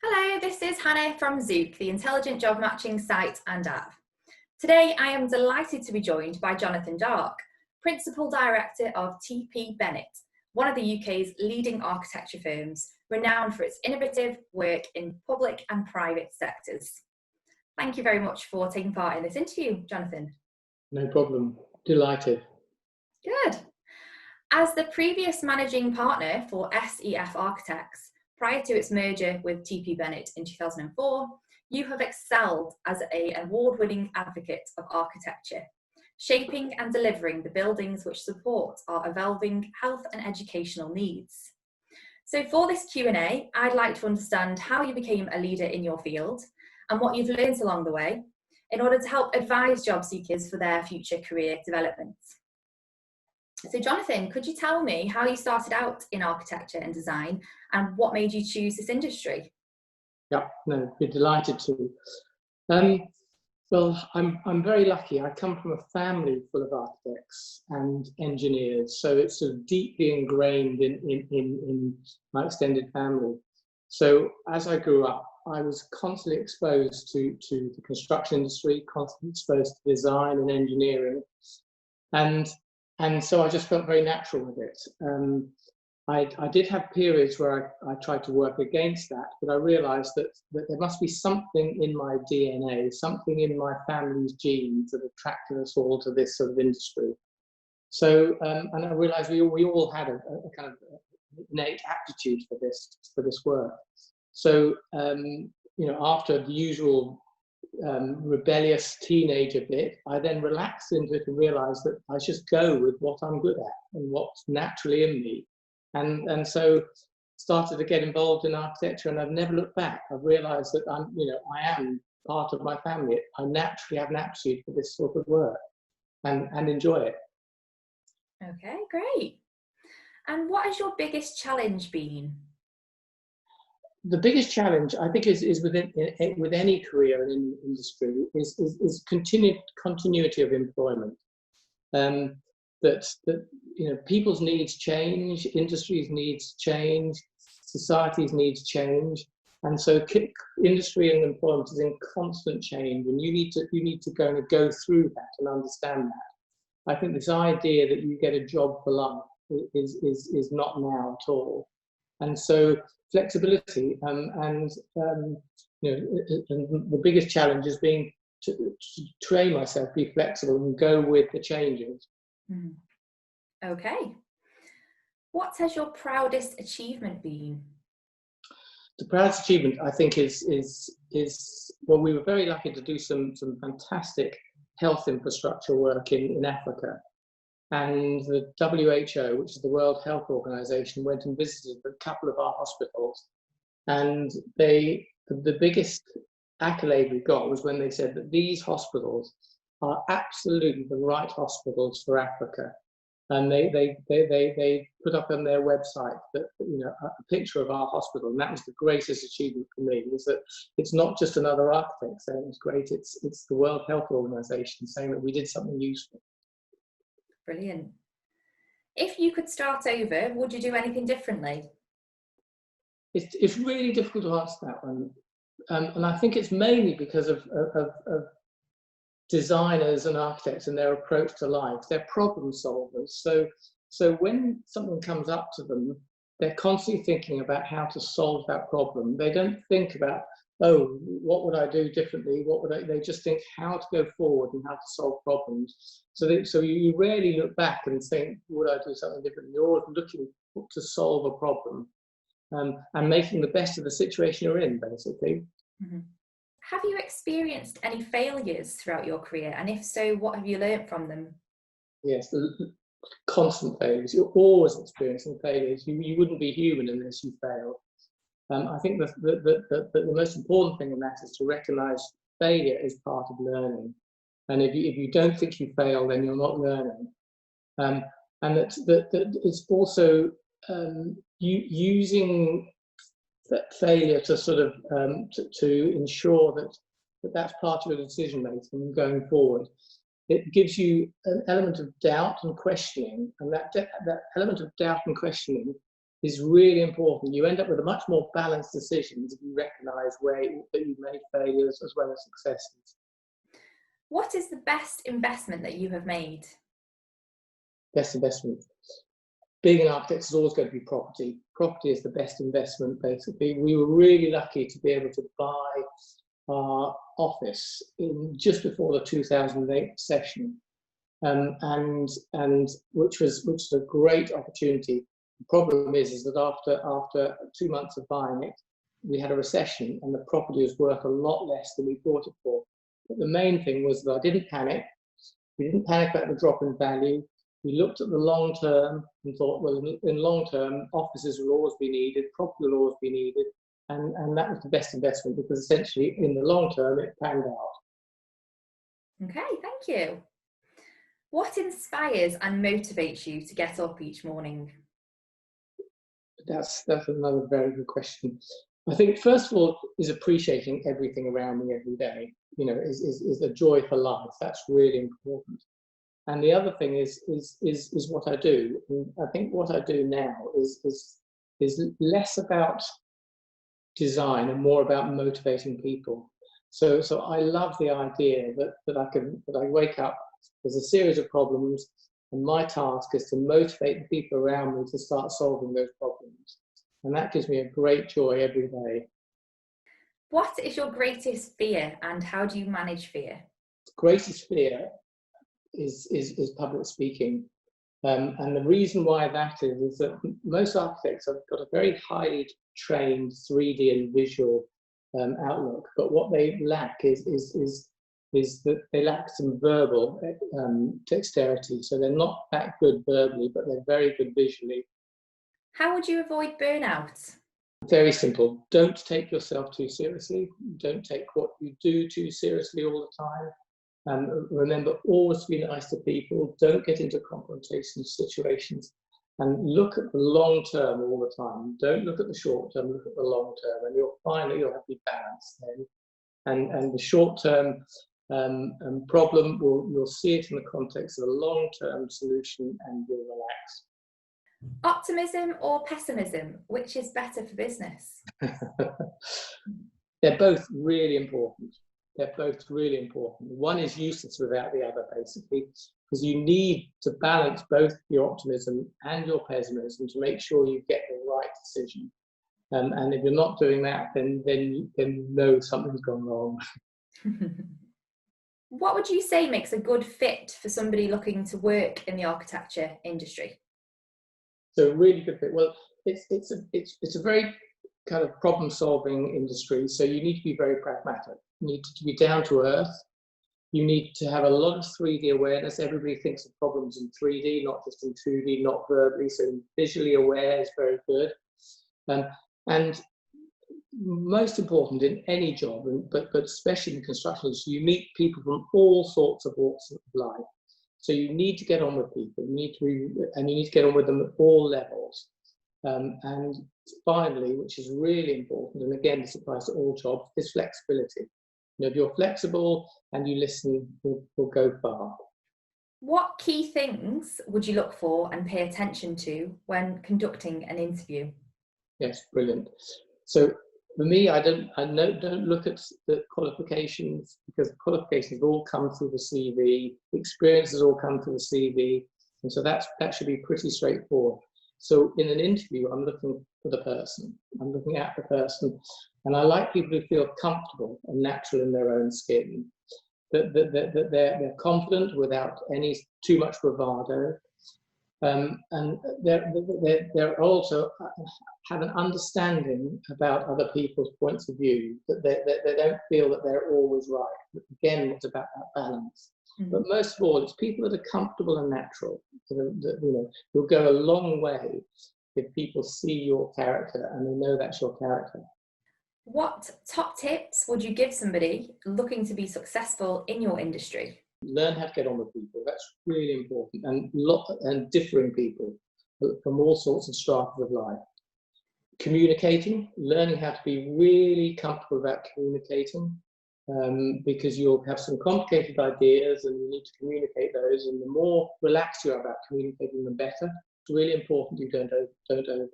Hello, this is Hannah from Zoek, the intelligent job matching site and app. Today I am delighted to be joined by Jonathan Darke, Principal Director of TP Bennett, one of the UK's leading architecture firms, renowned for its innovative work in public and private sectors. Thank you very much for taking part in this interview, Jonathan. No problem. Delighted. Good. As the previous managing partner for SEF Architects, prior to its merger with TP Bennett in 2004, you have excelled as an award-winning advocate of architecture, shaping and delivering the buildings which support our evolving health and educational needs. So for this Q&A, I'd like to understand how you became a leader in your field and what you've learned along the way in order to help advise job seekers for their future career development. So Jonathan, could you tell me how you started out in architecture and design and what made you choose this industry? Yeah, no, be delighted to. Well, I'm very lucky. I come from a family full of architects and engineers, so it's sort of deeply ingrained in my extended family. So as I grew up, I was constantly exposed to the construction industry, constantly exposed to design and engineering, and so I just felt very natural with it. I did have periods where I tried to work against that, but I realized that there must be something in my DNA, something in my family's genes that attracted us all to this sort of industry. So, and I realized we all had a kind of innate aptitude for this work. So, after the usual rebellious teenager bit, I then relaxed into it and realized that I just go with what I'm good at and what's naturally in me. And so started to get involved in architecture, and I've never looked back. I've realized that I am part of my family. I naturally have an aptitude for this sort of work and enjoy it. Okay, great. And what has your biggest challenge been? The biggest challenge, I think, is with any career in industry is continuity of employment. That people's needs change, industries' needs change, society's needs change, and so industry and employment is in constant change, and you need to go through that and understand that. I think this idea that you get a job for life is not now at all, and so flexibility and the biggest challenge is being to train myself, be flexible and go with the changes. Okay. What has your proudest achievement been? The proudest achievement, I think, is well, we were very lucky to do some fantastic health infrastructure work in Africa. And the WHO, which is the World Health Organization, went and visited a couple of our hospitals. And the biggest accolade we got was when they said that these hospitals are absolutely the right hospitals for Africa. And they put up on their website that a picture of our hospital, and that was the greatest achievement for me. Is that it's not just another architect saying it's great; it's the World Health Organization saying that we did something useful. Brilliant. If you could start over, would you do anything differently? It's really difficult to answer that one, and I think it's mainly because of designers and architects and their approach to life. They're problem solvers. So when something comes up to them, they're constantly thinking about how to solve that problem. They don't think about, oh, what would I do differently? They just think how to go forward and how to solve problems. So you rarely look back and think, would I do something differently? You're always looking to solve a problem and making the best of the situation you're in, basically. Mm-hmm. Have you experienced any failures throughout your career? And if so, what have you learned from them? Yes, constant failures. You're always experiencing failures. You wouldn't be human unless you failed. I think the most important thing in that is to recognise failure is part of learning. And if you don't think you fail, then you're not learning. And that it's also using that failure to sort of to ensure that that's part of your decision making going forward. It gives you an element of doubt and questioning, and that element of doubt and questioning is really important. You end up with a much more balanced decisions if you recognise that you've made failures as well as successes. What is the best investment that you have made? Best investment. Being an architect is always going to be property. Property is the best investment, basically. We were really lucky to be able to buy our office just before the 2008 recession, and which was a great opportunity. The problem is that after 2 months of buying it, we had a recession, and the property was worth a lot less than we bought it for. But the main thing was that I didn't panic. We didn't panic about the drop in value. We looked at the long term and thought, well, in long term, offices will always be needed, property will always be needed, and that was the best investment, because essentially in the long term it panned out. Okay, thank you. What inspires and motivates you to get up each morning? That's another very good question. I think first of all is appreciating everything around me every day. Is a joy for life. That's really important. And the other thing is what I do. And I think what I do now is less about design and more about motivating people. So I love the idea that I wake up, there's a series of problems, and my task is to motivate the people around me to start solving those problems. And that gives me a great joy every day. What is your greatest fear, and how do you manage fear? Greatest fear is public speaking. And the reason why that is that most architects have got a very highly trained 3D and visual outlook, but what they lack is that they lack some verbal dexterity. So they're not that good verbally, but they're very good visually. How would you avoid burnout? Very simple. Don't take yourself too seriously. Don't take what you do too seriously all the time. Remember, always be nice to people. Don't get into confrontation situations, and look at the long term all the time. Don't look at the short term, look at the long term, and you'll find that you'll have to be balanced then. And the short term problem, you'll see it in the context of a long term solution, and you'll relax. Optimism or pessimism, which is better for business? They're both really important. They're both really important. One is useless without the other, basically, because you need to balance both your optimism and your pessimism to make sure you get the right decision. And if you're not doing that, then you know something's gone wrong. What would you say makes a good fit for somebody looking to work in the architecture industry? So really good fit. Well, it's a very kind of problem-solving industry. So you need to be very pragmatic. You need to be down to earth. You need to have a lot of 3D awareness. Everybody thinks of problems in 3D, not just in 2D, not verbally. So visually aware is very good. And most important in any job, but especially in construction, is you meet people from all sorts of walks of life. So you need to get on with people. You need to get on with them at all levels. And finally, which is really important, and again this applies to all jobs, is flexibility. If you're flexible and you listen, you'll go far. What key things would you look for and pay attention to when conducting an interview? Yes, brilliant. So for me, I don't look at the qualifications, because the qualifications all come through the CV, the experiences all come through the CV, and so that should be pretty straightforward. So in an interview, I'm looking for the person. I'm looking at the person, and I like people who feel comfortable and natural in their own skin. That they're confident without any too much bravado, and they're also have an understanding about other people's points of view. That they don't feel that they're always right. Again, it's about that balance. But most of all, it's people that are comfortable and natural. You'll go a long way if people see your character and they know that's your character. What top tips would you give somebody looking to be successful in your industry? Learn how to get on with people. That's really important. And differing people from all sorts of stratas of life. Communicating, learning how to be really comfortable about communicating. Because you'll have some complicated ideas and you need to communicate those, and the more relaxed you are about communicating, the better. It's really important you don't oversell.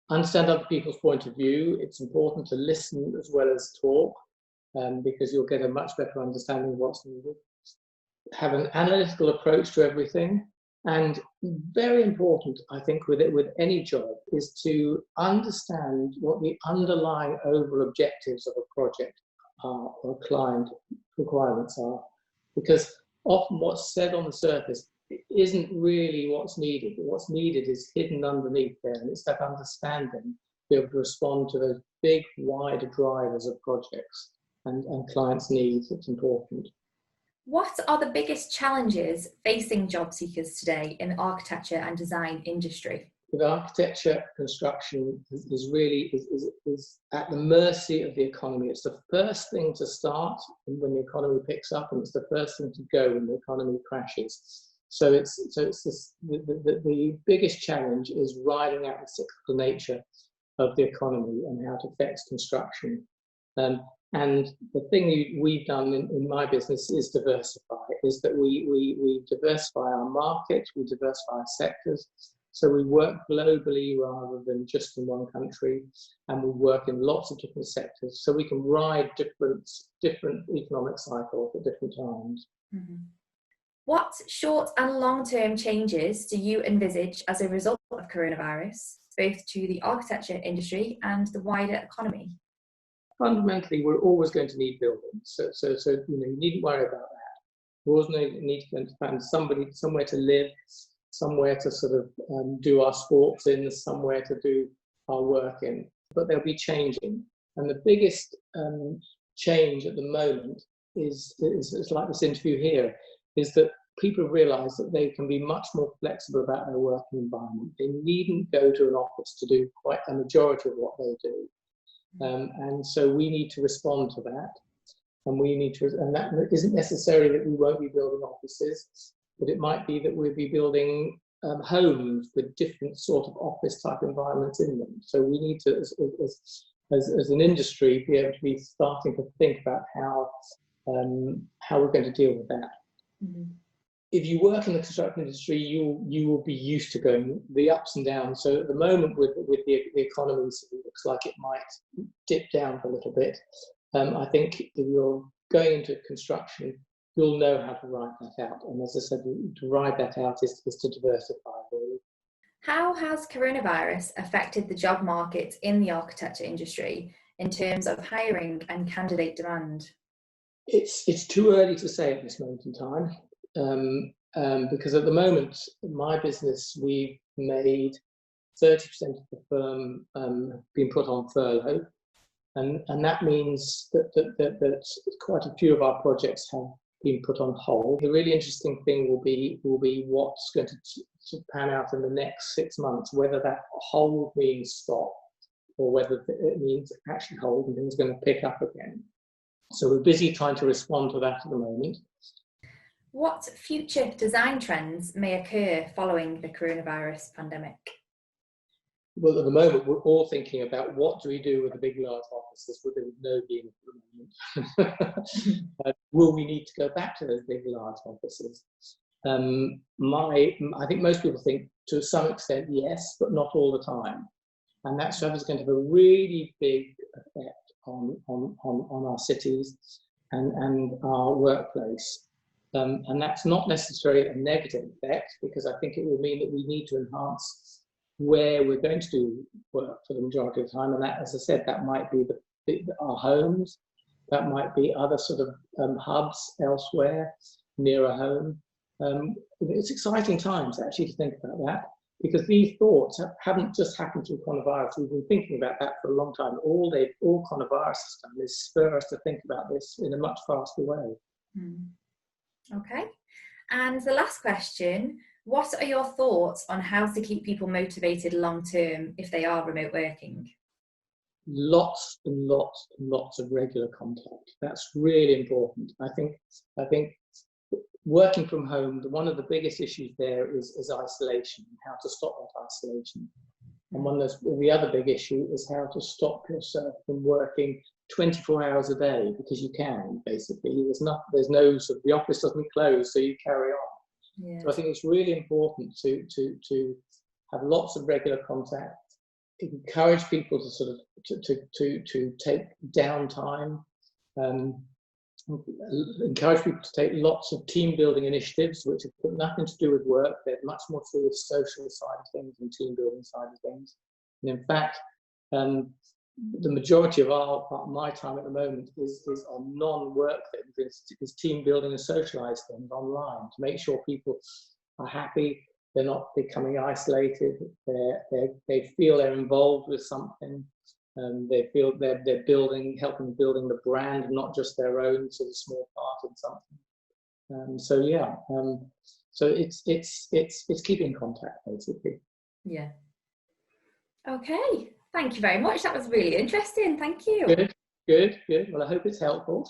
Understand other people's point of view. It's important to listen as well as talk, because you'll get a much better understanding of what's needed. Have an analytical approach to everything. And very important, I think, with any job is to understand what the underlying overall objectives of a project are or client requirements are. Because often what's said on the surface isn't really what's needed. What's needed is hidden underneath there, and it's that understanding to be able to respond to those big, wider drivers of projects and clients' needs. It's important. What are the biggest challenges facing job seekers today in the architecture and design industry? With architecture, construction is at the mercy of the economy. It's the first thing to start when the economy picks up, and it's the first thing to go when the economy crashes. So the biggest challenge is riding out the cyclical nature of the economy and how it affects construction. And the thing we've done in my business is diversify. Is that we diversify our market, we diversify our sectors. So we work globally rather than just in one country, and we work in lots of different sectors, so we can ride different economic cycles at different times. Mm-hmm. What short and long-term changes do you envisage as a result of coronavirus, both to the architecture industry and the wider economy? Fundamentally, we're always going to need buildings, so you needn't worry about that. We always need to find somewhere to live, somewhere to sort of do our sports in, somewhere to do our work in. But they'll be changing, and the biggest change at the moment is like this interview here, is that people realise that they can be much more flexible about their working environment. They needn't go to an office to do quite a majority of what they do. And so we need to respond to that, and that isn't necessarily that we won't be building offices, but it might be that we'll be building homes with different sort of office type environments in them. So we need to, as an industry, be able to be starting to think about how we're going to deal with that. Mm-hmm. If you work in the construction industry, you will be used to going the ups and downs. So at the moment, with the economy, it looks like it might dip down a little bit. I think if you're going into construction, you'll know how to ride that out. And as I said, to ride that out is to diversify, really. How has coronavirus affected the job market in the architecture industry in terms of hiring and candidate demand? It's too early to say at this moment in time. Because at the moment, in my business, we've made 30% of the firm been put on furlough, and that means that quite a few of our projects have been put on hold. The really interesting thing will be what's going to pan out in the next 6 months, whether that hold means stop or whether it means actually hold and things are going to pick up again. So we're busy trying to respond to that at the moment. What future design trends may occur following the coronavirus pandemic? Well, at the moment, we're all thinking about what do we do with the big, large offices with no being at the moment. Will we need to go back to those big, large offices? I think most people think to some extent yes, but not all the time. And that stuff is going to have a really big effect on our cities and our workplace. And that's not necessarily a negative effect, because I think it will mean that we need to enhance where we're going to do work for the majority of the time. And that, as I said, that might be our homes, that might be other sort of hubs elsewhere, nearer home. It's exciting times actually to think about that, because these thoughts haven't just happened through coronavirus. We've been thinking about that for a long time. All coronavirus has done is spur us to think about this in a much faster way. Okay. And the last question, what are your thoughts on how to keep people motivated long term if they are remote working? Lots and lots and lots of regular contact. That's really important. I think working from home, one of the biggest issues there is isolation, how to stop that isolation. And the other big issue is how to stop yourself from working 24 hours a day, because you can, basically. There's no sort of, the office doesn't close, so you carry on. Yeah. So I think it's really important to have lots of regular contact, encourage people to sort of to take downtime, encourage people to take lots of team building initiatives, which have got nothing to do with work. They're much more to do with social side of things and team building side of things. And in fact, the majority of my time at the moment is on non-work things, is team building and socialized things online to make sure people are happy, they're not becoming isolated, they feel they're involved with something, they feel they're helping building the brand, not just their own sort of small part in something. So it's keeping contact basically. Yeah. Okay. Thank you very much. That was really interesting. Thank you. Good. Well, I hope it's helpful.